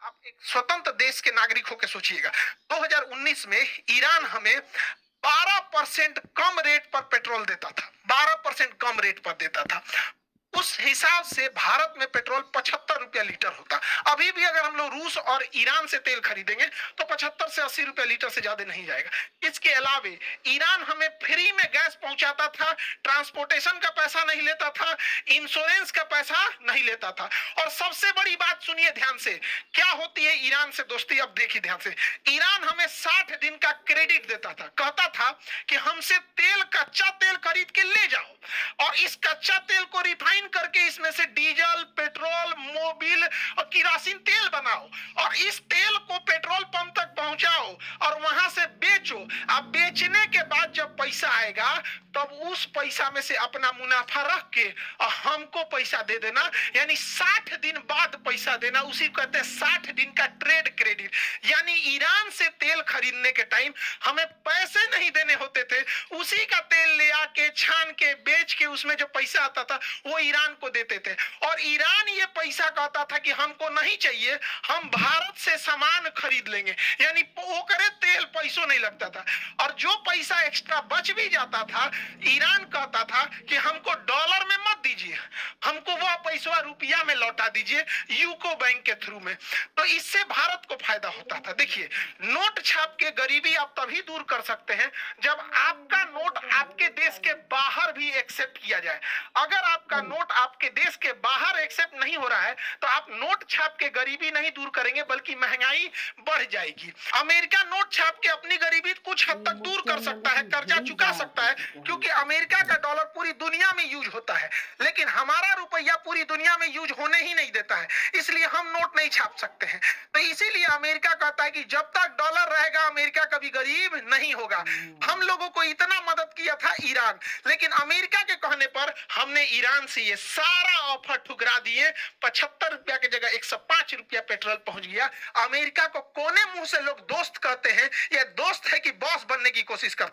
आप एक स्वतंत्र देश के नागरिक होकर सोचिएगा, 2019 में ईरान हमें 12% कम रेट पर पेट्रोल देता था, 12% कम रेट पर देता था। उस हिसाब से भारत में पेट्रोल 75 रुपया लीटर होता। अभी भी अगर हम लोग रूस और ईरान से तेल खरीदेंगे तो 75 से 80 रुपया लीटर से ज्यादा नहीं जाएगा। इसके अलावे ईरान हमें फ्री में गैस पहुंचाता था, ट्रांसपोर्टेशन का पैसा नहीं लेता था, इंश्योरेंस का पैसा नहीं लेता था। और सबसे बड़ी बात सुनिए ध्यान से, क्या होती है ईरान से दोस्ती, अब देखिए ध्यान से। ईरान हमें 60 दिन का क्रेडिट देता था, कहता था कि हमसे तेल, कच्चा तेल खरीद के ले जाओ और इस कच्चा तेल को रिफाइन करके इसमें से डीजल, पेट्रोल, मोबिल और किरासिन तेल बनाओ और इस तेल को पेट्रोल पंप तक पहुंचाओ और वहां से बेचो। अब बेचने के बाद जब पैसा आएगा तब उस पैसा में से अपना मुनाफा रख के और हमको पैसा दे देना, यानी 60 दिन बाद पैसा देना। उसी को कहते हैं 60 दिन का ट्रेड क्रेडिट। यानी ईरान से तेल खरीदने के टाइम हमें पैसे नहीं देने होते थे, उसी का तेल ले आके छान के बेच के उसमें जो पैसा आता था वो ईरान को देते थे। और ईरान ये पैसा कहता था कि हमको नहीं चाहिए, हम भारत से सामान खरीद लेंगे, यानी वो करे तेल पैसों नहीं लगता था। और जो पैसा एक्स्ट्रा बच भी जाता था, ईरान कहता था कि हमको डॉलर में मत दीजिए, हमको वो पैसा रुपया में लौटा दीजिए यूको बैंक के थ्रू में। तो इससे भारत को फायदा होता था। देखिए, नोट छाप के गरीबी आप तभी दूर कर सकते हैं जब आपका नोट आपके देश के बाहर भी एक्सेप्ट किया जाए। अगर आपका नोट आपके देश के बाहर एक्सेप्ट नहीं हो रहा है तो आप नोट छाप के गरीबी नहीं दूर करेंगे बल्कि महंगाई बढ़ जाएगी। अमेरिका नोट छाप के अपनी गरीबी कुछ हद तक दूर कर सकता है, कर्जा चुका सकता है, क्योंकि अमेरिका का डॉलर पूरी दुनिया में यूज होता है, लेकिन हमारा रुपया पूरी दुनिया में यूज होने ही नहीं देता है, इसलिए हम नोट नहीं छाप सकते हैं। तो इसीलिए अमेरिका कहता है कि जब तक डॉलर रहेगा अमेरिका कभी गरीब नहीं होगा। हम लोगों को इतना मदद किया था ईरान, लेकिन अमेरिका के कहने पर हमने ईरान से ये सारा ऑफर ठुकरा दिए। 75 रुपया की जगह 105 रुपया पेट्रोल पहुंच गया। अमेरिका को कोने मुंह से लोग दोस्त कहते हैं, यह दोस्त है कि बॉस बनने की कोशिश करता है।